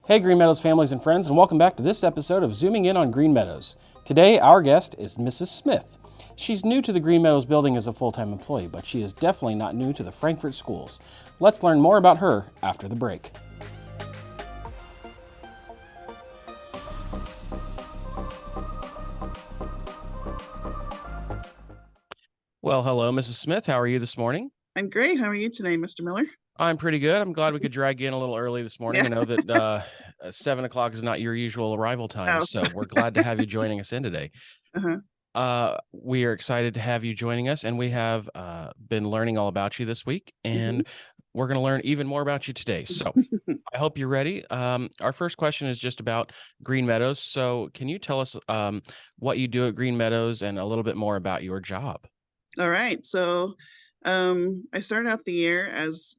Hey Green Meadows families and friends, and welcome back to this episode of Zooming In on Green Meadows. Today our guest is Mrs. Smith. She's new to the Green Meadows building as a full-time employee, but she is definitely not new to the Frankfurt schools. Let's learn more about her after the break. Well, hello Mrs. Smith. How are you this morning? I'm great. How are you today, Mr. Miller? I'm pretty good. I'm glad we could drag you in a little early this morning. Yeah. I know that 7 o'clock is not your usual arrival time, Oh. so we're glad to have you joining us in today. Uh-huh. We are excited to have you joining us, and we have been learning all about you this week, and we're going to learn even more about you today. So I hope you're ready. Our first question is just about Green Meadows. So can you tell us what you do at Green Meadows and a little bit more about your job? All right. So I started out the year as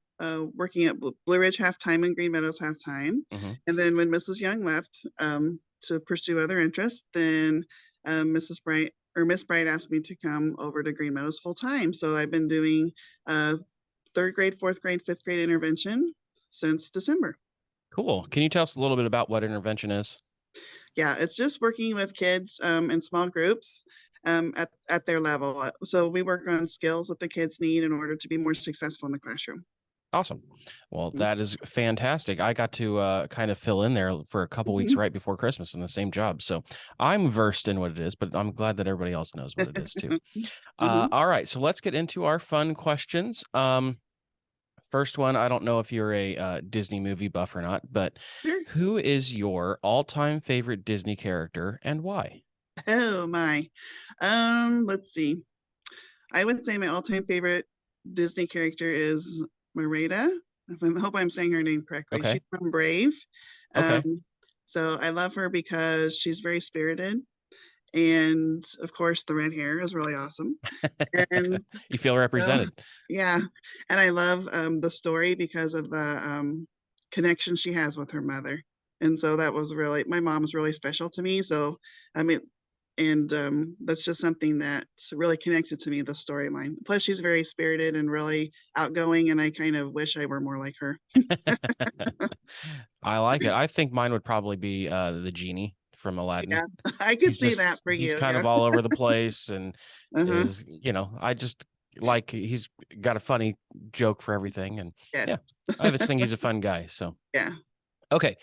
working at Blue Ridge half-time and Green Meadows half-time. And then when Mrs. Young left to pursue other interests, then Miss Bright asked me to come over to Green Meadows full-time. So I've been doing third grade, fourth grade, fifth grade intervention since December. Cool. Can you tell us a little bit about what intervention is? Yeah, it's just working with kids in small groups at their level. So we work on skills that the kids need in order to be more successful in the classroom. Awesome. Well, that is fantastic. I got to kind of fill in there for a couple weeks right before Christmas in the same job. So I'm versed in what it is, but I'm glad that everybody else knows what it is too. All right. So let's get into our fun questions. First one, I don't know if you're a Disney movie buff or not, but who is your all-time favorite Disney character and why? Oh my. Let's see. I would say my all-time favorite Disney character is Merida. I hope I'm saying her name correctly. Okay. She's from Brave. Okay. So I love her because she's very spirited. And of course, the red hair is really awesome. And you feel represented. Yeah. And I love the story because of the connection she has with her mother. And so that was really, my mom's really special to me. So, I mean, and that's just something that's really connected to me, the storyline. Plus, she's very spirited and really outgoing, and I kind of wish I were more like her. I like it. I think mine would probably be the genie from Aladdin. Yeah, I could see that for you. He's kind of all over the place and is, I just like he's got a funny joke for everything. And yeah, I just think he's a fun guy. So yeah. Okay.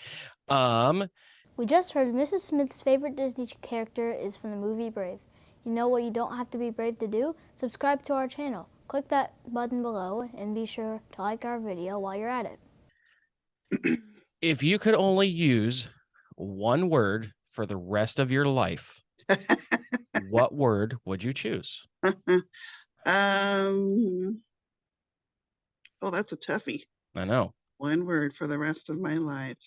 We just heard Mrs. Smith's favorite Disney character is from the movie Brave. You know what you don't have to be brave to do? Subscribe to our channel. Click that button below and be sure to like our video while you're at it. If you could only use one word for the rest of your life, what word would you choose? Oh, that's a toughie. I know. One word for the rest of my life.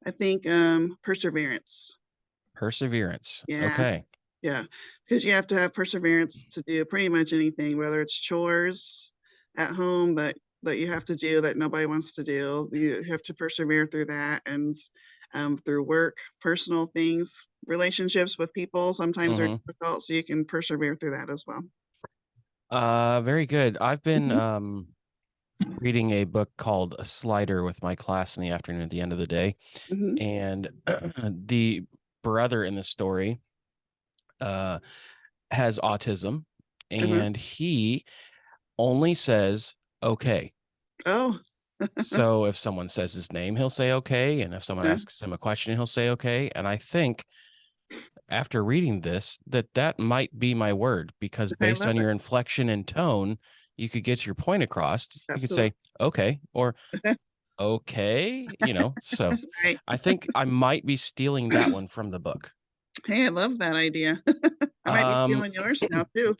I think perseverance. Perseverance. Yeah. Okay. Yeah, because you have to have perseverance to do pretty much anything, whether it's chores at home that you have to do that nobody wants to do. You have to persevere through that, and through work, personal things, relationships with people sometimes are difficult, so you can persevere through that as well. Very good. I've been reading a book called A Slider with my class in the afternoon at the end of the day. And the brother in the story has autism, and he only says okay. Oh. So if someone says his name, he'll say okay, and if someone asks him a question, he'll say okay. And I think after reading this that might be my word, because based on your inflection and tone, you could get your point across. Absolutely. You could say okay or okay, so I think I might be stealing that one from the book. Hey, I love that idea. I might be stealing yours now too.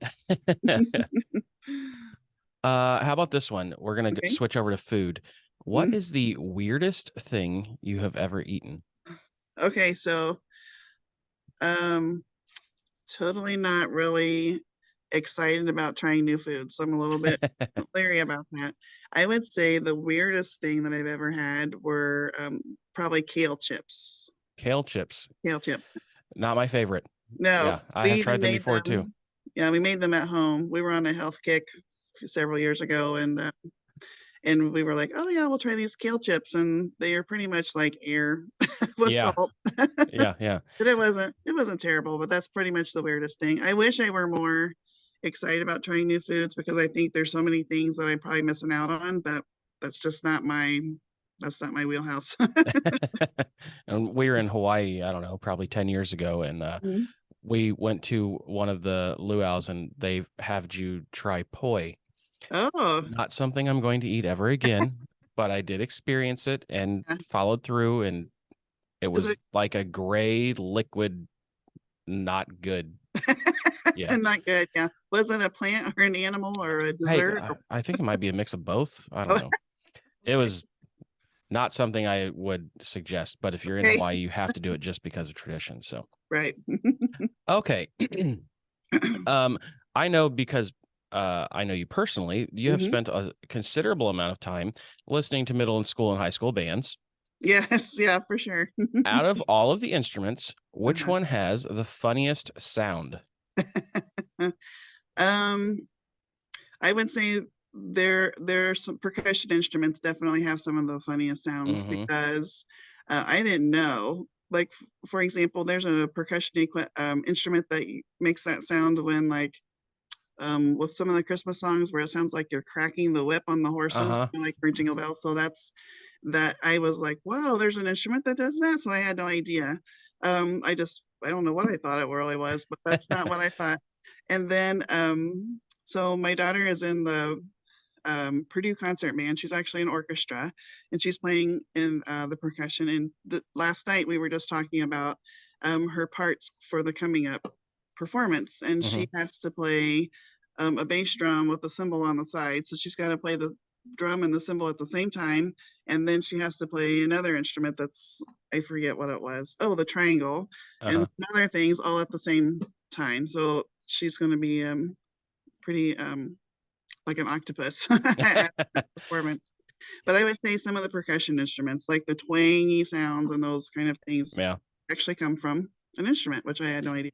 How about this one? We're going to switch over to food. What is the weirdest thing you have ever eaten? Okay, so totally not really excited about trying new foods. So I'm a little bit leery about that. I would say the weirdest thing that I've ever had were probably kale chips. Kale chips. Kale chip. Not my favorite. No, yeah, I have tried them before too. Yeah, we made them at home. We were on a health kick several years ago, and and we were like, oh yeah, we'll try these kale chips, and they are pretty much like air with Yeah. salt. Yeah. But it wasn't terrible, but that's pretty much the weirdest thing. I wish I were more excited about trying new foods because I think there's so many things that I'm probably missing out on, but that's just not my wheelhouse. And we were in Hawaii, I don't know, probably 10 years ago, and Mhm. we went to one of the luau's, and they have you try poi. Oh, Not something I'm going to eat ever again, but I did experience it and yeah. followed through, and it Is it was like a gray liquid, not good. Yeah. not good? Yeah. Was it a plant or an animal or a Hey, dessert? I think it might be a mix of both. I don't Oh, know. It was not something I would suggest, but if you're in okay. Hawaii, you have to do it just because of tradition. So, Right. okay. I know because I know you personally, you have Hmm. spent a considerable amount of time listening to middle and school and high school bands. Yes. Yeah, for sure. Out of all of the instruments, which Uh-huh. one has the funniest sound? um, I would say there are some percussion instruments definitely have some of the funniest sounds Mm-hmm. because I didn't know. Like for example, there's a instrument that makes that sound when like with some of the Christmas songs where it sounds like you're cracking the whip on the horses, Uh-huh. like for Jingle Bells. So that I was like, wow, there's an instrument that does that. So I had no idea. I don't know what I thought it really was, but that's not what I thought. And then so my daughter is in the Purdue concert band. She's actually in orchestra, and she's playing in the percussion. And last night we were just talking about her parts for the coming up performance, and Mm-hmm. she has to play a bass drum with a cymbal on the side. So she's got to play the drum and the cymbal at the same time, and then she has to play another instrument that's I forget what it was. Oh, the triangle, and Uh-huh. some other things all at the same time. So she's going to be pretty like an octopus at that performance. But I would say some of the percussion instruments, like the twangy sounds and those kind of things, Yeah. actually come from an instrument, which I had no idea.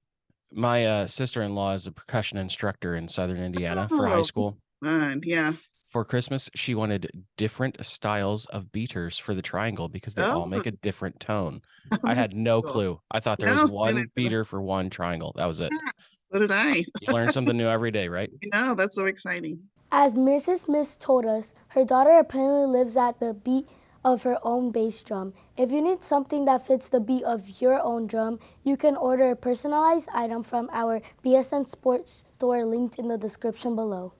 My sister-in-law is a percussion instructor in Southern Indiana for high Oh, school. fun. Yeah. For Christmas, she wanted different styles of beaters for the triangle because they Oh, all make a different tone. I that's had no cool. clue. I thought there was No, neither one did I. beater for one triangle. That was it. Yeah, so did I. You learn something new every day, right? That's so exciting. As Mrs. Smith told us, her daughter apparently lives at the beat of her own bass drum. If you need something that fits the beat of your own drum, you can order a personalized item from our BSN Sports store linked in the description below.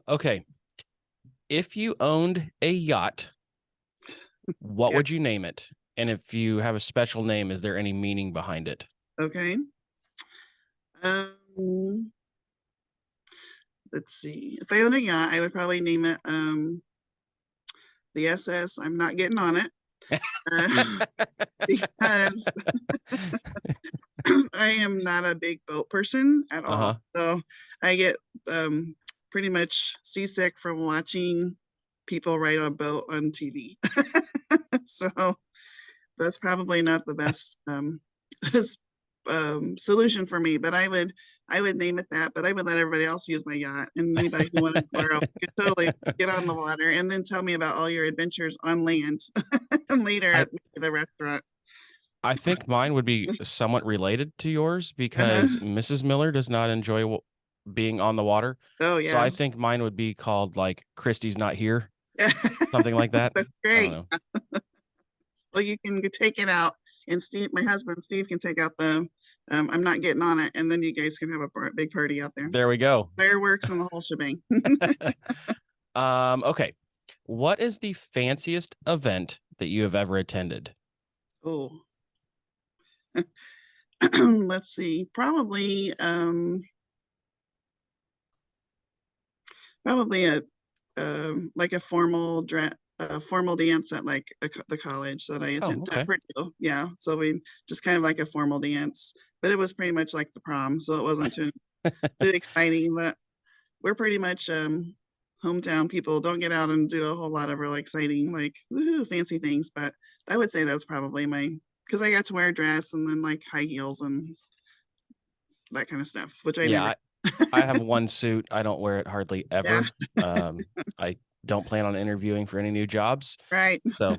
Okay. If you owned a yacht, what Yeah. would you name it? And if you have a special name, is there any meaning behind it? Okay. Um, let's see. If I owned a yacht, I would probably name it the SS. I'm not getting on it because I am not a big boat person at all. Uh-huh. So I get pretty much seasick from watching people ride a boat on TV. So that's probably not the best solution for me. But I would name it that. But I would let everybody else use my yacht, and anybody who wanted to borrow could totally get on the water and then tell me about all your adventures on land later I at the restaurant. I think mine would be somewhat related to yours because Uh-huh. Mrs. Miller does not enjoy being on the water. Oh So yeah. I think mine would be called like Christy's Not Here, something like that. That's I don't great. know. Well, you can take it out, and Steve, my husband, Steve, can take out the I'm not getting on it, and then you guys can have a big party out there. There we go. Fireworks and the whole shebang. Okay. What is the fanciest event that you have ever attended? Oh, let's see. Probably a like a formal dance at like the college that I Oh, attended at okay. Purdue. Yeah, so we just kind of like a formal dance, but it was pretty much like the prom, so it wasn't too exciting. But we're pretty much hometown people. Don't get out and do a whole lot of really exciting like woohoo fancy things. But I would say that was probably my because I got to wear a dress and then like high heels and that kind of stuff, which I Yeah, never. I have one suit. I don't wear it hardly Yeah. ever. I don't plan on interviewing for any new jobs. Right. So,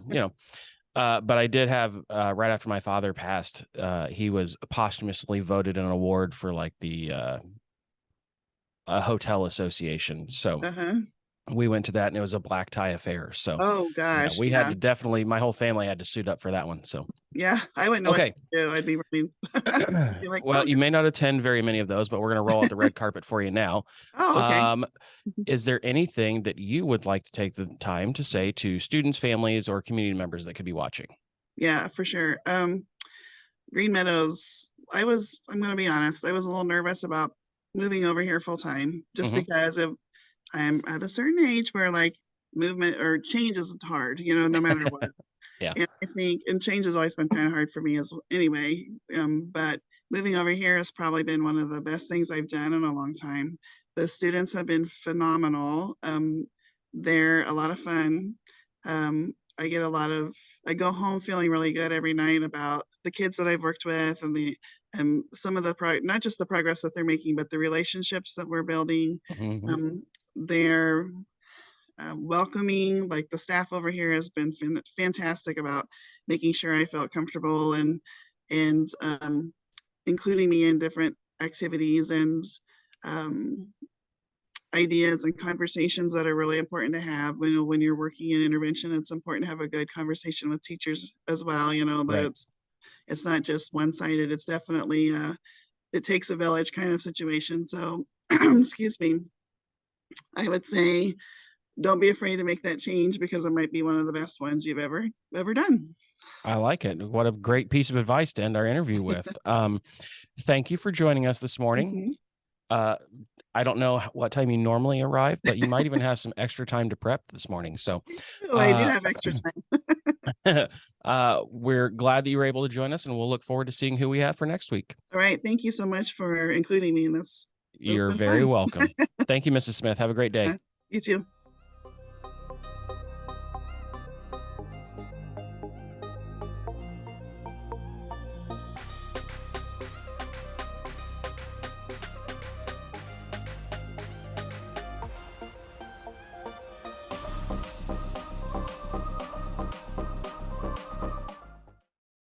but I did have right after my father passed, he was posthumously voted an award for like the hotel association. So we went to that, and it was a black tie affair. So, oh gosh, we had to definitely, my whole family had to suit up for that one. So, yeah, I wouldn't know what to do. I'd be running. Be like, well, oh, you may not attend very many of those, but we're going to roll out the red carpet for you now. oh, okay. Is there anything that you would like to take the time to say to students, families, or community members that could be watching? Yeah, for sure. Green Meadows, I'm going to be honest, I was a little nervous about moving over here full time just because I'm at a certain age where like movement or change is hard, no matter what. Yeah. And I think, and change has always been kind of hard for me as anyway. But moving over here has probably been one of the best things I've done in a long time. The students have been phenomenal. They're a lot of fun. I go home feeling really good every night about the kids that I've worked with and some of the not just the progress that they're making, but the relationships that we're building. They're welcoming. Like the staff over here has been fantastic about making sure I felt comfortable and including me in different activities and ideas and conversations that are really important to have when you're working in intervention. It's important to have a good conversation with teachers as well, that it's not just one-sided. It's definitely it takes a village kind of situation. So excuse me, I would say don't be afraid to make that change because it might be one of the best ones you've ever done. I like it. What a great piece of advice to end our interview with. Thank you for joining us this morning. I don't know what time you normally arrive, but you might even have some extra time to prep this morning. So I do have extra time. We're glad that you were able to join us, and we'll look forward to seeing who we have for next week. All right. Thank you so much for including me in this. You're very welcome. Thank you, Mrs. Smith. Have a great day. You too.